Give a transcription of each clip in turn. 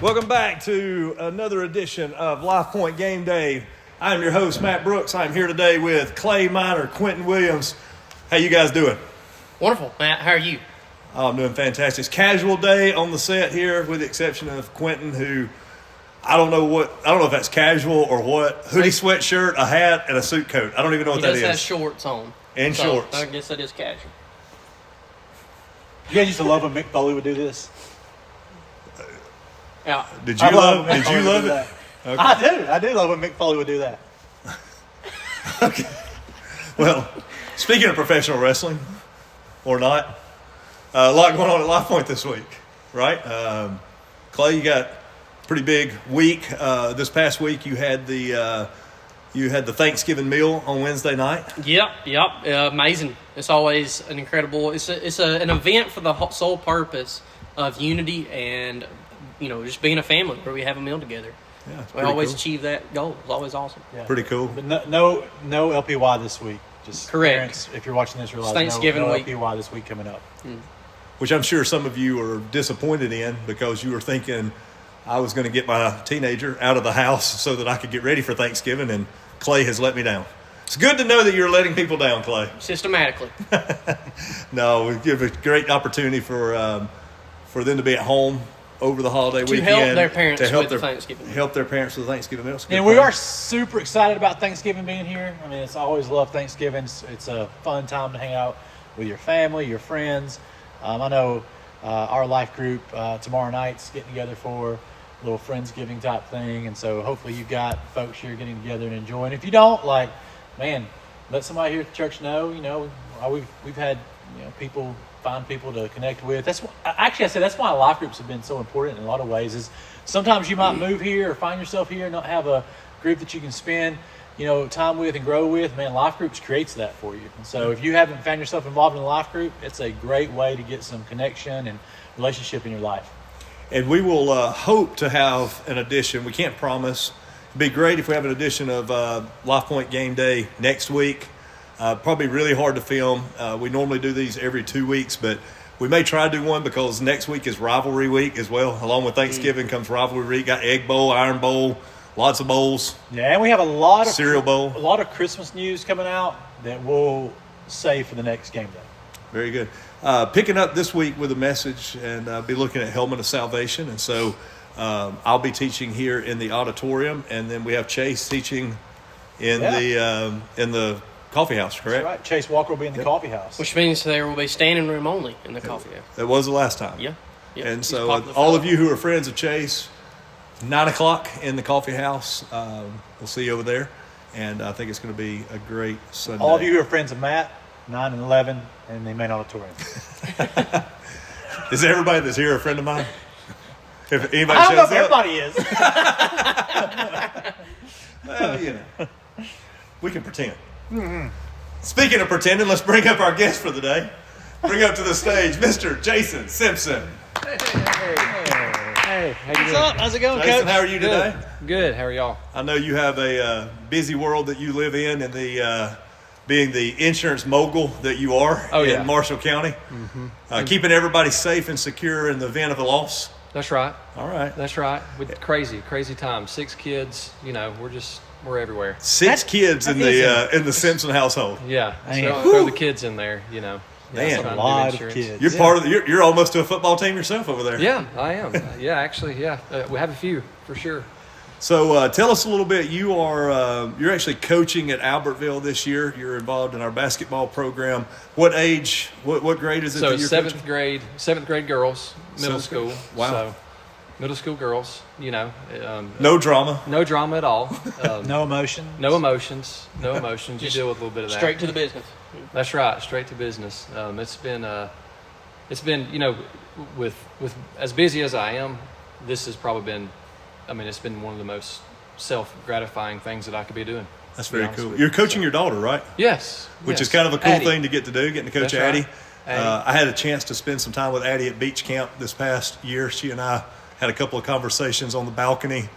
Welcome back to another edition of Lifepoint Game Day. I'm your host, Matt Brooks. I'm here today with Clay Minor, Quentin Williams. How you guys doing? Wonderful, Matt. How are you? Oh, I'm doing fantastic. It's casual day on the set here, with the exception of Quentin, who I don't know if that's casual or what. Hoodie, sweatshirt, a hat, and a suit coat. I don't even know what that is. He does have shorts on. And so shorts. I guess that is casual. You guys used to love when Mick Foley would do this? Yeah. Did you love it? Okay. I do love when Mick Foley would do that. Okay. Well, speaking of professional wrestling, or not, a lot going on at Lifepoint this week, right? Clay, you got a pretty big week. This past week, you had the Thanksgiving meal on Wednesday night. Yep. Amazing. It's always an incredible. It's an event for the sole purpose of unity and just being a family where we have a meal together. Yeah, we always achieve that goal. It's always awesome. Yeah. Pretty cool. But no LPY this week. Just correct. Parents, if you're watching this, realize Thanksgiving no week. LPY this week coming up. Which I'm sure some of you are disappointed in, because you were thinking I was going to get my teenager out of the house so that I could get ready for Thanksgiving, and Clay has let me down. It's good to know that you're letting people down, Clay. Systematically. No, we give a great opportunity for them to be at home over the holiday weekend. To help their parents with Thanksgiving. Help their parents with Thanksgiving meals. And we are super excited about Thanksgiving being here. I mean, it's always loved Thanksgiving. It's a fun time to hang out with your family, your friends. I know our life group tomorrow night's getting together for a little Friendsgiving type thing. And so hopefully you've got folks here getting together and enjoying. If you don't, let somebody here at the church know. We've had find people to connect with. That's why life groups have been so important in a lot of ways. Is sometimes you might move here or find yourself here and not have a group that you can spend time with and grow with. Man, life groups creates that for you. And so if you haven't found yourself involved in a life group, it's a great way to get some connection and relationship in your life. And we will hope to have an edition. We can't promise. It'd be great if we have an edition of Lifepoint Game Day next week. Probably really hard to film. We normally do these every 2 weeks, but we may try to do one because next week is rivalry week as well. Along with Thanksgiving comes rivalry week. Got Egg Bowl, Iron Bowl, lots of bowls. Yeah, and we have a lot of cereal bowl, a lot of Christmas news coming out that we'll save for the next game day. Very good. Picking up this week with a message, and I'll be looking at Helmet of Salvation, and so I'll be teaching here in the auditorium, and then we have Chase teaching in the coffee house, correct? That's right. Chase Walker will be in the coffee house. Which means there will be standing room only in the coffee house. That was the last time. Yeah. And so all of you who are friends of Chase, 9 o'clock in the coffee house, we'll see you over there. And I think it's going to be a great Sunday. All of you who are friends of Matt, 9 and 11, in the main auditorium. Is everybody that's here a friend of mine? If anybody I don't know if everybody everybody is. Well, we can pretend. Mm-hmm. Speaking of pretending, let's bring up our guest for the day. Bring up to the stage, Mr. Jason Simpson. Hey, how you What's doing? up? How's it going, Jason, Coach? how are you today? Good. How are y'all? I know you have a busy world that you live in, and being the insurance mogul that you are in Marshall County. Mm-hmm. Keeping everybody safe and secure in the event of a loss. That's right. All right. That's right. With crazy times. 6 kids. We're everywhere. 6 kids in the Simpson household. Yeah. Throw the kids in there. Man, a lot of kids. You're part of you're almost to a football team yourself over there. Yeah, I am. Actually. We have a few for sure. So tell us a little bit. You're actually coaching at Albertville this year. You're involved in our basketball program. What age? What grade is it? So that you're seventh coaching? grade girls, middle school. Wow. So middle school girls. No drama. No drama at all. No emotion. No emotions. You deal with a little bit of that. Straight to the business. That's right, straight to business. It's been with as busy as I am, this has probably been, it's been one of the most self-gratifying things that I could be doing. That's very cool. You're coaching your daughter, right? Yes. Which is kind of a cool thing to get to do, getting to coach That's Addie. Right. I had a chance to spend some time with Addie at beach camp this past year. She and I had a couple of conversations on the balcony.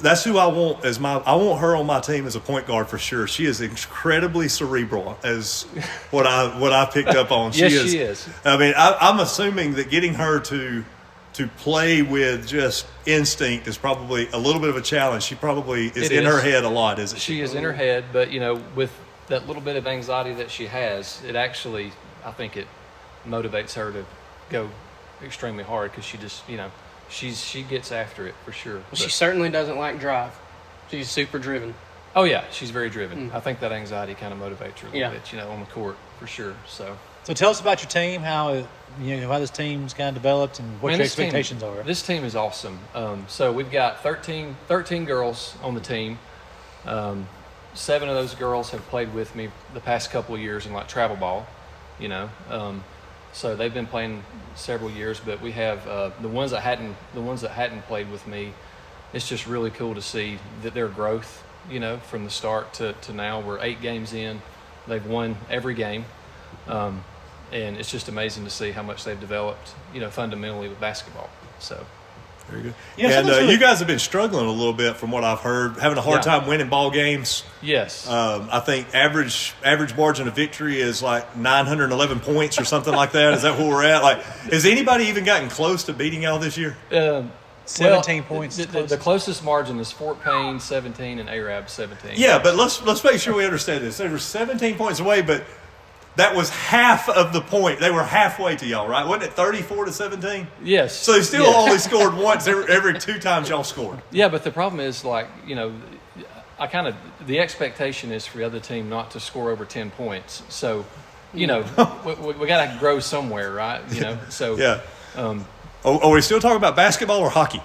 that's who I want as I want her on my team as a point guard for sure. She is incredibly cerebral, as what I picked up on. Yes, she is. I mean, I'm assuming that getting her to play with just instinct is probably a little bit of a challenge. She probably is in her head a lot, isn't she? She is in her head, but with that little bit of anxiety that she has, it actually, I think it motivates her to go extremely hard because she just, she gets after it for sure. Well, she certainly doesn't like drive. She's super driven. Oh yeah, she's very driven. I think that anxiety kind of motivates her a little bit, on the court for sure. So tell us about your team, how this team's kind of developed, and what your expectations are. This team is awesome. So we've got 13 girls on the team. 7 of those girls have played with me the past couple of years in like travel ball, so they've been playing several years. But we have the ones that hadn't played with me. It's just really cool to see that their growth, from the start to now. We're 8 games in. They've won every game. And it's just amazing to see how much they've developed, fundamentally with basketball. So very good. Yeah, and you guys have been struggling a little bit from what I've heard, having a hard time winning ball games. Yes. I think average margin of victory is like 911 points or something like that. Is that where we're at? Like, has anybody even gotten close to beating y'all this year? 17 points. The closest margin is Fort Payne 17 and Arab 17. Yeah, but let's make sure we understand this. They were 17 points away, but that was half of the point. They were halfway to y'all, right? Wasn't it 34-17? Yes. So they still only scored once every 2 times y'all scored. Yeah, but the problem is, the expectation is for the other team not to score over 10 points. So, we got to grow somewhere, right? So yeah. Are we still talking about basketball or hockey?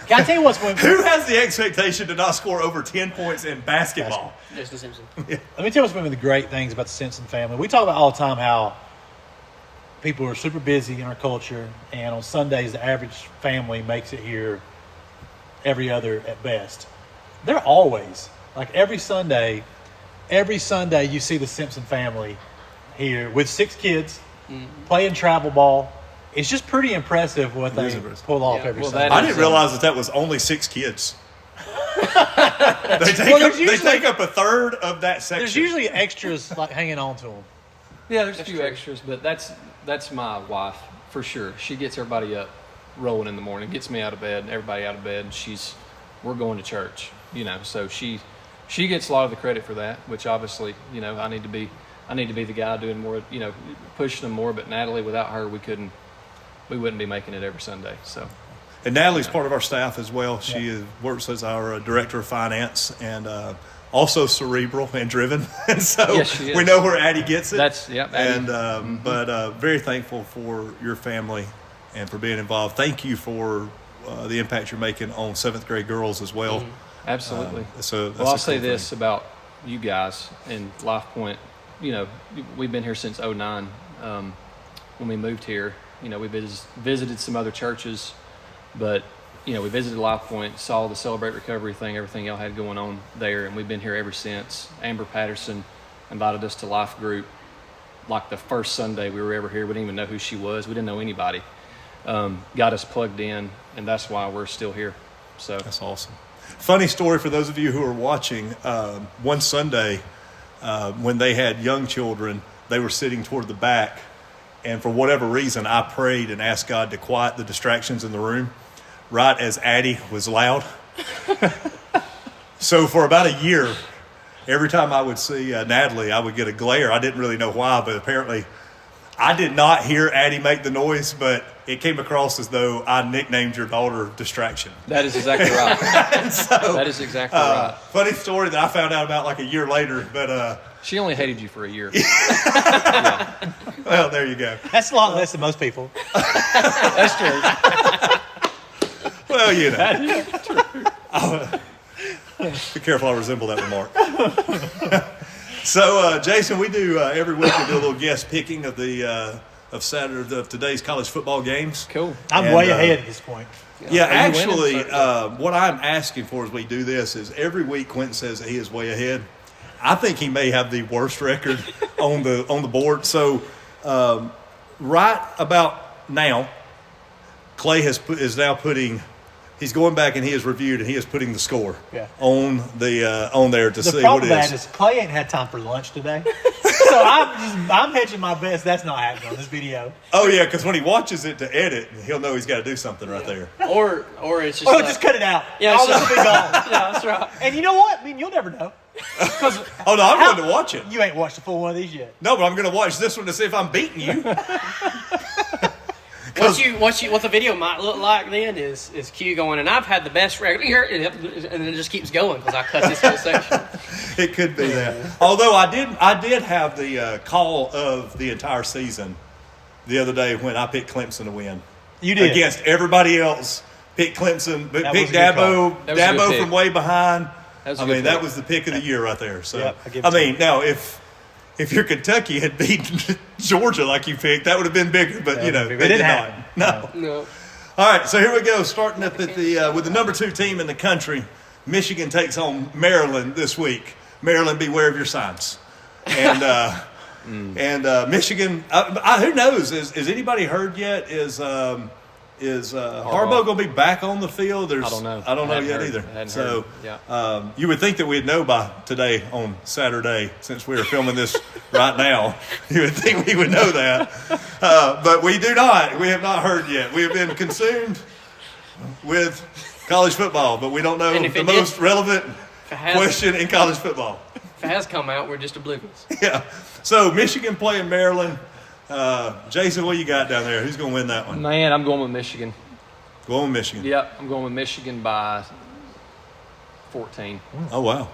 Can I tell you what's going on? Who has the expectation to not score over 10 points in basketball? Jason Simpson. Let me tell you what's one of the great things about the Simpson family. We talk about all the time how people are super busy in our culture, and on Sundays the average family makes it here every other at best. They're always, like every Sunday you see the Simpson family here with 6 kids playing travel ball. It's just pretty impressive what they pull off every Sunday. I didn't realize that was only 6 kids. They take up a third of that section. There's usually extras like hanging on to them. Yeah, there's a few extras, but that's my wife for sure. She gets everybody up, rolling in the morning, gets me out of bed, everybody out of bed, and we're going to church. So she gets a lot of the credit for that, which obviously I need to be the guy doing more, pushing them more. But Natalie, without her, we wouldn't be making it every Sunday. So. And Natalie's part of our staff as well. She works as our director of finance and also cerebral and driven. And so we know where Addie gets it. Addie. And but very thankful for your family and for being involved. Thank you for the impact you're making on 7th grade girls as well. Absolutely. I'll say this about you guys and Lifepoint. We've been here since 2009. When we moved here, we visited some other churches. But, we visited Lifepoint, saw the Celebrate Recovery thing, everything y'all had going on there, and we've been here ever since. Amber Patterson invited us to Life Group like the first Sunday we were ever here. We didn't even know who she was. We didn't know anybody. Got us plugged in, and that's why we're still here. So that's awesome. Funny story for those of you who are watching. One Sunday, when they had young children, they were sitting toward the back, and for whatever reason, I prayed and asked God to quiet the distractions in the room right as Addie was loud. So for about a year, every time I would see Natalie, I would get a glare. I didn't really know why, but apparently I did not hear Addie make the noise, but it came across as though I nicknamed your daughter Distraction. That is exactly right. That is exactly right. Funny story that I found out about like a year later, but she only hated you for a year. Well, there you go. That's a lot less than most people. That's true. Well, That is true. Be careful I resemble that remark. So, Jason, we do every week we do a little guest picking of the of Saturday of today's college football games. Cool. I'm way ahead at this point. Yeah, actually, what I'm asking for as we do this is every week Quentin says that he is way ahead. I think he may have the worst record on the board. So, right about now, Clay is now putting. He's going back and he has reviewed and he is putting the score on there to see what it is. The problem with that is Clay ain't had time for lunch today, so I'm hedging my bets. That's not happening on this video. Oh yeah, because when he watches it to edit, he'll know he's got to do something right there. Or it's just Just cut it out. Yeah, all so- this will be gone. yeah, that's right. And you know what? I mean, you'll never know. Because Oh no, I'm going to watch it. You ain't watched a full one of these yet. No, but I'm going to watch this one to see if I'm beating you. What the video might look like then is Q going, and I've had the best record here, and it just keeps going because I cut this whole section. It could be that. Although I did have the call of the entire season the other day when I picked Clemson to win. You did. Against everybody else. Picked Clemson, but That picked was a good call. Dabo. That was a good Dabo pick. from way behind. That was a I good mean, that pick. was the pick of the year right there. So Yep, I give it I to mean, you. now if your Kentucky had beaten Georgia like you picked, that would have been bigger. But you know, It they didn't did happen. not. No. No. All right, so here we go. Starting up at the with the number 2 team in the country, Michigan takes on Maryland this week. Maryland, beware of your signs. And Michigan, who knows? Is anybody heard yet? Is Harbaugh going to be back on the field? I don't know. I don't know Hadn't yet heard. either. Hadn't So heard. Yeah. you would think that we'd know by today on Saturday, since we are filming this right now. You would think we would know that, but we do not. We have not heard yet. We have been consumed with college football, but we don't know And if the it did- most relevant If it has, question in college football. if it has come out, we're just oblivious. Yeah. So Michigan playing Maryland. Jason, what you got down there? Who's going to win that one? Man, I'm going with Michigan. Going with Michigan. Yep, I'm going with Michigan by 14. Oh wow.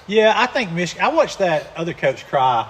Yeah, I think Michigan. I watched that other coach cry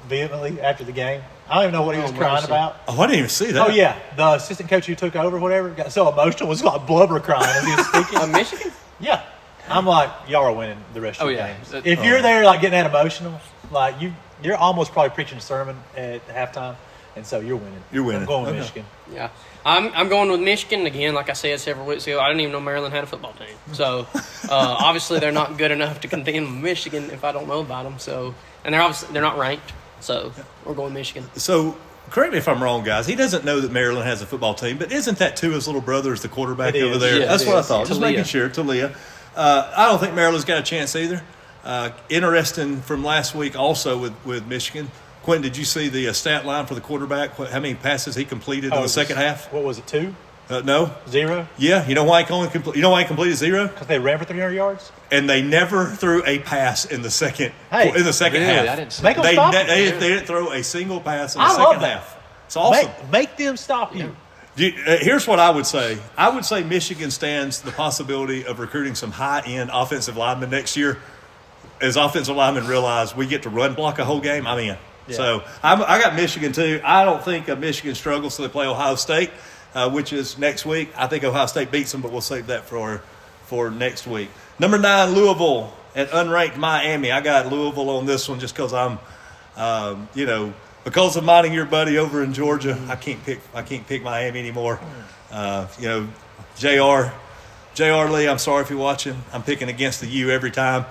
vehemently after the game. I don't even know what he was crying mercy. about. Oh, I didn't even see that. Oh yeah, the assistant coach who took over, whatever, got so emotional, was like blubber crying as he was speaking. Michigan? Yeah, I'm like, y'all are winning the rest of Oh, the yeah. games. That- If you're there, like getting that emotional, like you're almost probably preaching a sermon at halftime, and so you're winning. You're winning. I'm going with Okay. Michigan. Yeah. I'm going with Michigan. Again, like I said several weeks ago, I didn't even know Maryland had a football team. So, obviously they're not good enough to contend with Michigan if I don't know about them. So, and they're not ranked. So, we're going Michigan. So, correct me if I'm wrong, guys. He doesn't know that Maryland has a football team, but isn't that Tua's little brother is the quarterback It over is. there? Yeah, That's it what I is. thought. Just Talia. making sure. Talia. I don't think Maryland's got a chance either. Interesting from last week also with Michigan. Quentin, did you see the stat line for the quarterback? How many passes he completed in the second half? What was it? 2? No. 0? Yeah. You know why he completed 0? Because they ran for 300 yards. And they never threw a pass in the second Hey, half. Really? I didn't see Make that. them They, stop they, it. they didn't throw a single pass in the I second love that. half. It's awesome. Make them stop you. Here's what I would say. I would say Michigan stands the possibility of recruiting some high-end offensive linemen next year. As offensive linemen realize we get to run block a whole game, I'm in. Yeah. So I got Michigan too. I don't think Michigan struggles till they play Ohio State, which is next week. I think Ohio State beats them, but we'll save that for next week. Number 9, Louisville at unranked Miami. I got Louisville on this one just because I'm, because of minding your buddy over in Georgia. I can't pick Miami anymore. J.R. Lee, I'm sorry if you're watching. I'm picking against the U every time.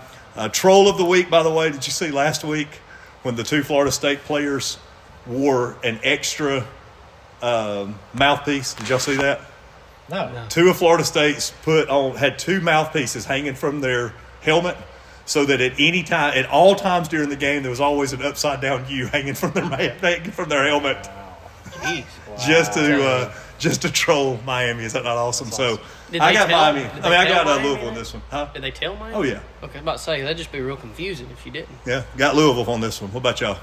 Troll of the week, by the way, did you see last week when the 2 Florida State players wore an extra mouthpiece? Did y'all see that? No. 2 of Florida State's had 2 mouthpieces hanging from their helmet, so that at all times during the game, there was always an upside down U hanging from their helmet, Jeez. just to troll Miami. Is that not awesome? So Did I they got tell- Miami. did I they mean, I tell got Miami Louisville on that? this one. Huh? Did they tell Miami? Oh yeah, Okay, I was about to say, that'd just be real confusing if you didn't. yeah. Got Louisville on this one. What about y'all?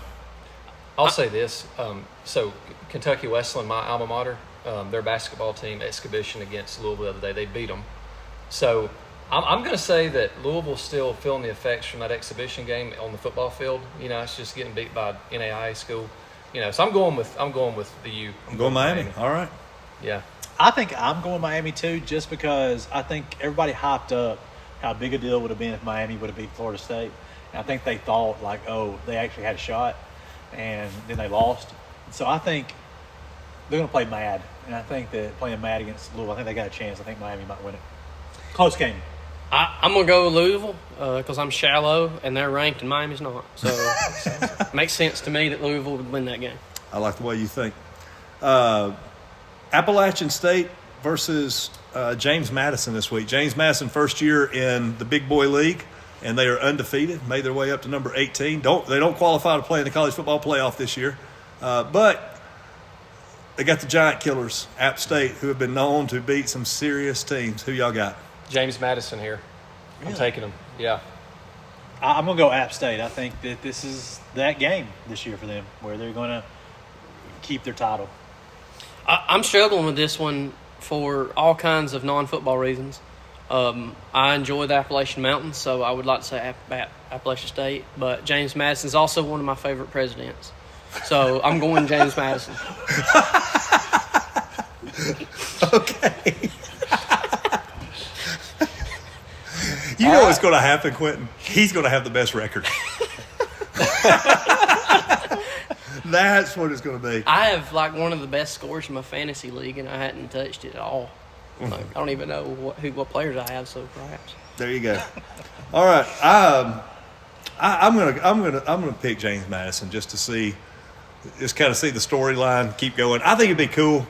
I'll say this. So Kentucky Wesleyan, my alma mater, their basketball team exhibition against Louisville the other day, they beat them. So I'm going to say that Louisville's still feeling the effects from that exhibition game on the football field. It's just getting beat by NAIA school. So I'm going with the U. I'm Going Miami. All right. Yeah. I think I'm going Miami too, just because I think everybody hyped up how big a deal would have been if Miami would have beat Florida State. And I think they thought like, oh, they actually had a shot, and then they lost. So I think they're going to play mad, and I think that playing mad against Louisville, I think they got a chance. I think Miami might win it. Close game. I'm going to go with Louisville because I'm shallow and they're ranked and Miami's not. So it makes sense to me that Louisville would win that game. I like the way you think. Appalachian State versus James Madison this week. James Madison, first year in the Big Boy League, and they are undefeated, made their way up to number 18. They don't qualify to play in the college football playoff this year, but they got the giant killers, App State, who have been known to beat some serious teams. Who y'all got? James Madison here. I'm taking him. Yeah. I'm going to go App State. I think that this is that game this year for them where they're going to keep their title. I'm struggling with this one for all kinds of non-football reasons. I enjoy the Appalachian Mountains, so I would like to say Appalachian State. But James Madison is also one of my favorite presidents. So I'm going James Madison. Okay. You know what's going to happen, Quentin? He's going to have the best record. That's what it's going to be. I have like one of the best scores in my fantasy league, and I hadn't touched it at all. Like, I don't even know what players I have, so perhaps. There you go. All right, I'm gonna pick James Madison just kind of see the storyline keep going. I think it'd be cool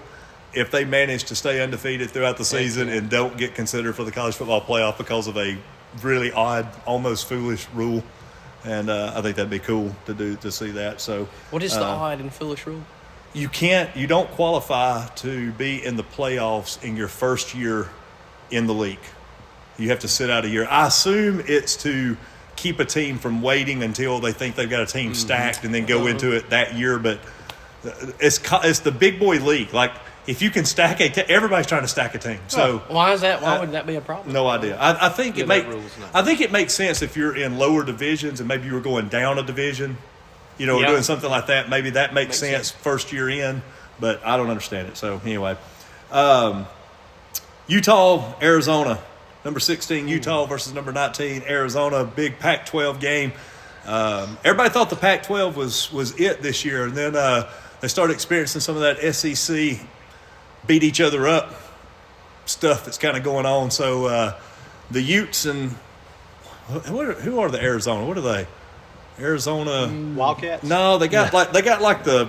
if they manage to stay undefeated throughout the season and don't get considered for the college football playoff because of a really odd, almost foolish rule. And I think that'd be cool to see that. So, what is the odd and foolish rule? You don't qualify to be in the playoffs in your first year in the league. You have to sit out a year. I assume it's to keep a team from waiting until they think they've got a team stacked and then go into it that year. But it's the big boy league. Like, if you can stack everybody's trying to stack a team. So why is that? Why would that be a problem? No idea. I think it makes sense if you're in lower divisions and maybe you were going down a division, or doing something like that. Maybe that makes sense first year in, but I don't understand it. So anyway, Utah, Arizona, number 16 Utah versus number 19 Arizona, big Pac-12 game. Everybody thought the Pac-12 was it this year, and then they started experiencing some of that SEC beat each other up stuff that's kind of going on. So the Utes and who are the Arizona? What are they? Arizona Wildcats? No, they got the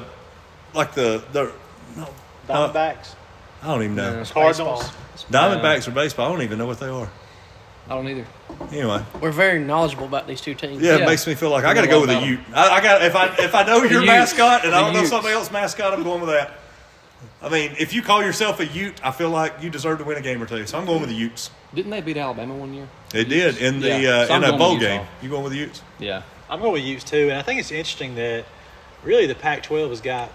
Diamondbacks? I don't even know. Cardinals? Diamondbacks are baseball. I don't even know what they are. I don't either. Anyway, we're very knowledgeable about these two teams. Yeah, it makes me feel like I got to go with a Ute. I got if I know your mascot and I don't know somebody else's mascot, I'm going with that. I mean, if you call yourself a Ute, I feel like you deserve to win a game or two. So I'm going with the Utes. Didn't they beat Alabama one year? They did in the in a bowl game. You going with the Utes? Yeah. I'm going with Utes too, and I think it's interesting that really the Pac-12 has got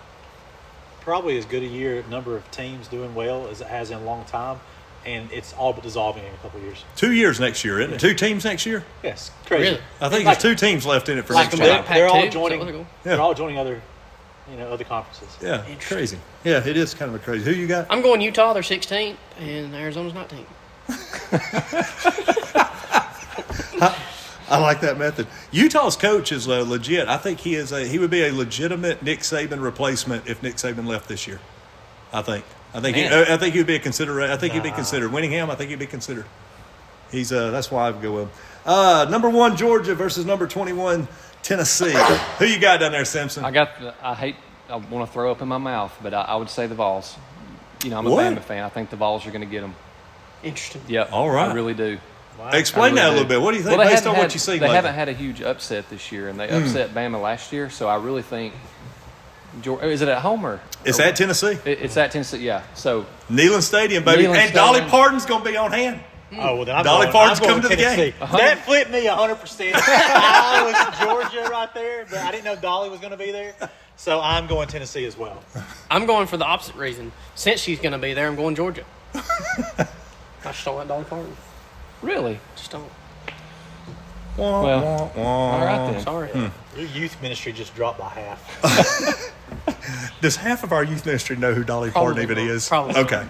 probably as good a number of teams doing well as it has in a long time, and it's all but dissolving in a couple of years. 2 years next year, isn't it? 2 teams next year? Yes, crazy. Really? I think there's 2 teams left in it for next year. They're all joining. They're all joining other conferences. Yeah, crazy. Yeah, it is kind of a crazy. Who you got? I'm going Utah. They're 16th, and Arizona's 19th. I like that method. Utah's coach is legit. I think he would be a legitimate Nick Saban replacement if Nick Saban left this year. I think he would be a consideration. I think he'd be considered. Winningham, I think he'd be considered. He's that's why I'd go with him. Number 1 Georgia versus number 21 Tennessee. Who you got down there, Simpson? I want to throw up in my mouth, but I would say the Vols. I'm a Bama fan. I think the Vols are going to get them. Interesting. Yeah. All right. I really do. Wow. Explain that a little bit. What do you think based on what you see? They haven't had a huge upset this year, and they upset Bama last year. So I really think. Is it at home or? It's at Tennessee. It's at Tennessee. Yeah. So Neyland Stadium, baby, and Dolly Parton's going to be on hand. Oh, well, then Dolly Parton's coming to the game. That flipped me 100%. I was Georgia right there, but I didn't know Dolly was going to be there. So I'm going Tennessee as well. I'm going for the opposite reason. Since she's going to be there, I'm going Georgia. I just don't like Dolly Parton. Really? Just don't. Well, all right then. Sorry. Your youth ministry just dropped by half. Does half of our youth ministry know who Dolly Parton even is? Probably. Okay.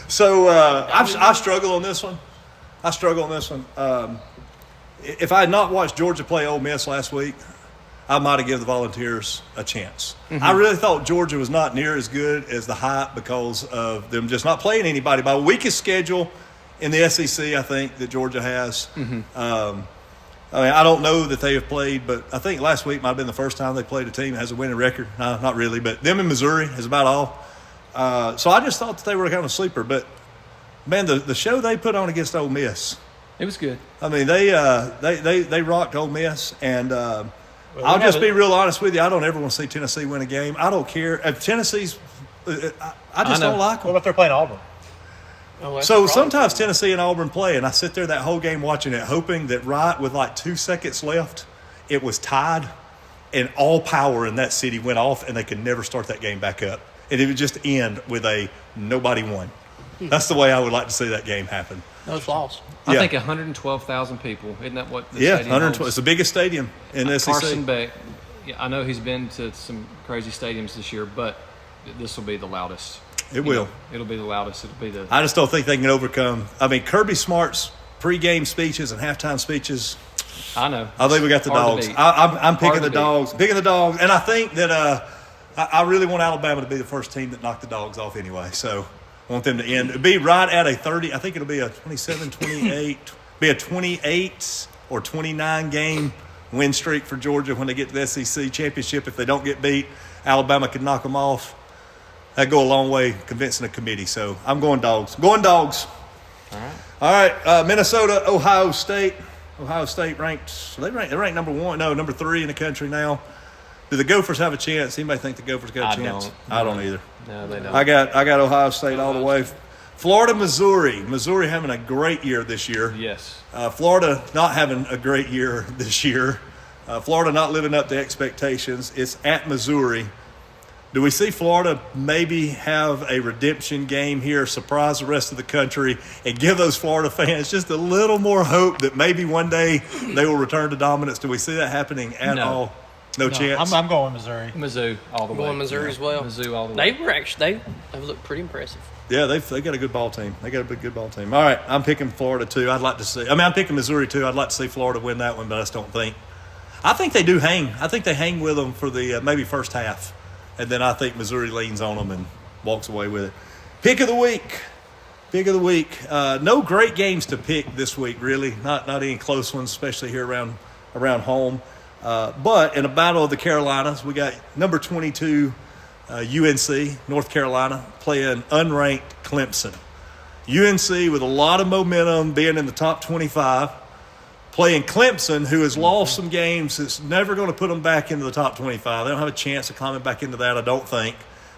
So I struggle on this one. If I had not watched Georgia play Ole Miss last week, I might have given the Volunteers a chance. I really thought Georgia was not near as good as the hype because of them just not playing anybody. By the weakest schedule in the SEC, I think, that Georgia has. I don't know that they have played, but I think last week might have been the first time they played a team that has a winning record. Not really, but them in Missouri is about all. So I just thought that they were kind of a sleeper. But Man, the show they put on against Ole Miss. It was good. I mean, they rocked Ole Miss, and I'll just be real honest with you. I don't ever want to see Tennessee win a game. I don't care if Tennessee's. I just don't like What them. about if they're playing Auburn? Oh, that's So the problem. sometimes Tennessee and Auburn play, and I sit there that whole game watching it, hoping that right with like 2 seconds left, it was tied, and all power in that city went off, and they could never start that game back up, and it would just end with a nobody won. That's the way I would like to see that game happen. No flaws. I Yeah. think 112,000 people. Isn't that what the Yeah, stadium 112. holds? It's the biggest stadium in the SEC. Carson Beck. Yeah, I know he's been to some crazy stadiums this year, but this will be the loudest. It will. It'll be the loudest. It'll be the. I just don't think they can overcome. I mean, Kirby Smart's pregame speeches and halftime speeches. I know. I think we got the Hard to dogs. beat. I'm picking Hard the to beat. dogs. Picking the dogs, and I think that I really want Alabama to be the first team that knocked the dogs off anyway. So I want them to end. It'd be right at a 30. I think it'll be a 27, 28. Be a 28 or 29 game win streak for Georgia when they get to the SEC championship. If they don't get beat, Alabama could knock them off. That'd go a long way convincing a committee. So I'm going dogs. Going dogs. All right. Minnesota, Ohio State. Ohio State ranked. They're ranked number 1. No, number 3 in the country now. Do the Gophers have a chance? Anybody think the Gophers got a I chance? don't. I don't either. No, they don't. I got Ohio State all the way. Florida, Missouri. Missouri having a great year this year. Yes. Florida not having a great year this year. Florida not living up to expectations. It's at Missouri. Do we see Florida maybe have a redemption game here, surprise the rest of the country, and give those Florida fans just a little more hope that maybe one day they will return to dominance? Do we see that happening at No. all? No chance? I'm going with Missouri. Mizzou all the I'm way. going Missouri as well. Mizzou all the way. They were actually they looked pretty impressive. Yeah, they got a good ball team. They got a good ball team. All right, I'm picking Florida too. I'd like to see. I'm picking Missouri too. I'd like to see Florida win that one, but I just don't think. I think they do hang. I think they hang with them for the maybe first half, and then I think Missouri leans on them and walks away with it. Pick of the week. Pick of the week. No great games to pick this week, really. Not any close ones, especially here around home. But in a battle of the Carolinas, we got number 22 UNC, North Carolina, playing unranked Clemson. UNC with a lot of momentum, being in the top 25, playing Clemson, who has lost some games. It's never going to put them back into the top 25. They don't have a chance of climbing back into that, I don't think.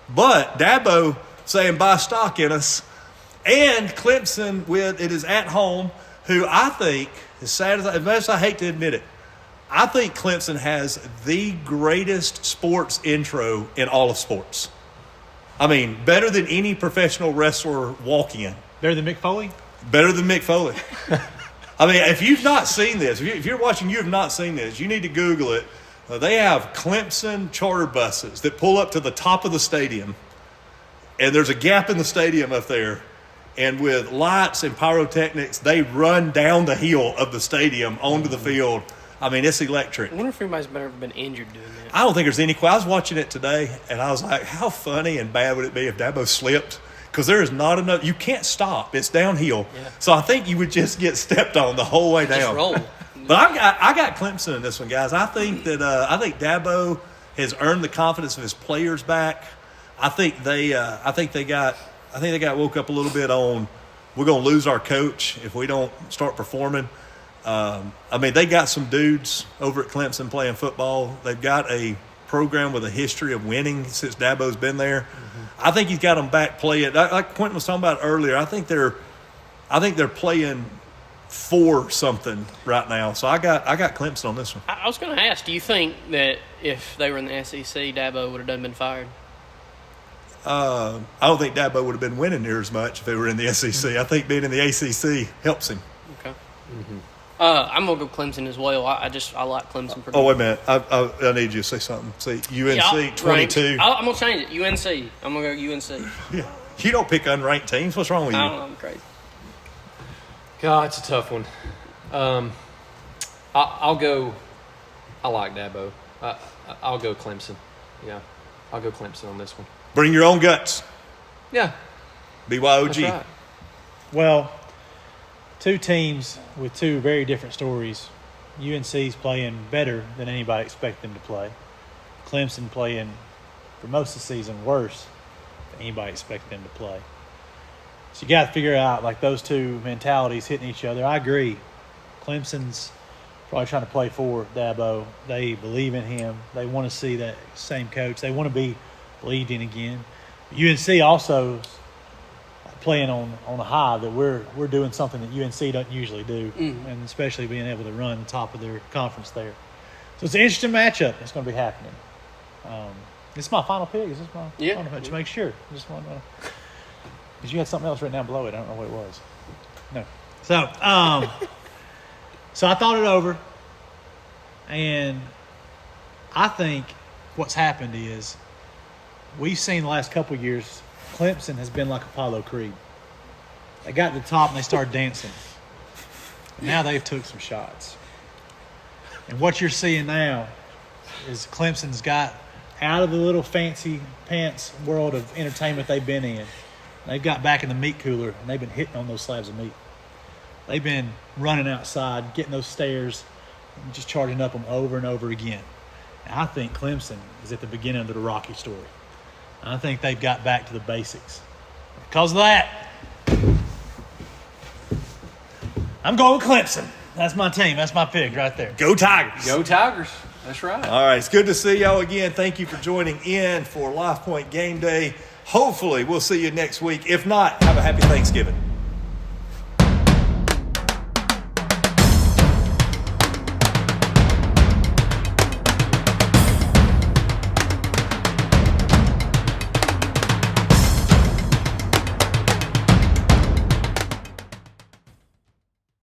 But Dabo saying buy stock in us. And Clemson, it is at home, who I think, as much as I hate to admit it, I think Clemson has the greatest sports intro in all of sports. I mean, better than any professional wrestler walk in. Better than Mick Foley? Better than Mick Foley. I mean, if you've not seen this, if you're watching, you have not seen this, you need to Google it. They have Clemson charter buses that pull up to the top of the stadium, and there's a gap in the stadium up there. And with lights and pyrotechnics, they run down the hill of the stadium onto the field. I mean, it's electric. I wonder if anybody's ever been injured doing that. I don't think there's any. I was watching it today, and I was like, how funny and bad would it be if Dabo slipped? Because there is not enough. You can't stop. It's downhill. Yeah. So I think you would just get stepped on the whole way down. Just roll. But I got Clemson in this one, guys. I think that Dabo has earned the confidence of his players back. I think they got woke up a little bit on we're going to lose our coach if we don't start performing. I mean, they got some dudes over at Clemson playing football. They've got a program with a history of winning since Dabo's been there. Mm-hmm. I think he's got them back playing. Like Quentin was talking about earlier, I think they're playing for something right now. So I got Clemson on this one. I was going to ask, do you think that if they were in the SEC, Dabo would have done been fired? I don't think Dabo would have been winning near as much if they were in the SEC. I think being in the ACC helps him. Okay. Mm-hmm. I'm gonna go Clemson as well. I like Clemson pretty. Oh, wait a minute. I need you to say something. Say UNC 22. I'm gonna change it. UNC. I'm gonna go UNC. Yeah. You don't pick unranked teams. What's wrong with you? I don't know. I'm crazy. God, it's a tough one. I'll go. I like Dabo. I'll go Clemson. Yeah, I'll go Clemson on this one. Bring your own guts. Yeah, BYOG. that's right. Well, two teams with two very different stories. UNC's playing better than anybody expected them to play. Clemson playing, for most of the season, worse than anybody expected them to play. So you got to figure out like those two mentalities hitting each other. I agree. Clemson's probably trying to play for Dabo. They believe in him. They want to see that same coach. They want to be leading again. UNC also playing on a high that we're doing something that UNC doesn't usually do, and especially being able to run the top of their conference there. So it's an interesting matchup that's going to be happening. This is my final pick. Is this my final pick? To make sure. Just want to. Because you had something else written down below it. I don't know what it was. No. So, so I thought it over, and I think what's happened is we've seen the last couple of years, Clemson has been like Apollo Creed. They got to the top and they started dancing. Now they've took some shots. And what you're seeing now is Clemson's got out of the little fancy pants world of entertainment they've been in. They've got back in the meat cooler, and they've been hitting on those slabs of meat. They've been running outside, getting those stairs, and just charging up them over and over again. And I think Clemson is at the beginning of the Rocky story. I think they've got back to the basics. Because of that, I'm going with Clemson. That's my team. That's my pick right there. Go Tigers. Go Tigers. That's right. All right. It's good to see y'all again. Thank you for joining in for Lifepoint Game Day. Hopefully, we'll see you next week. If not, have a happy Thanksgiving.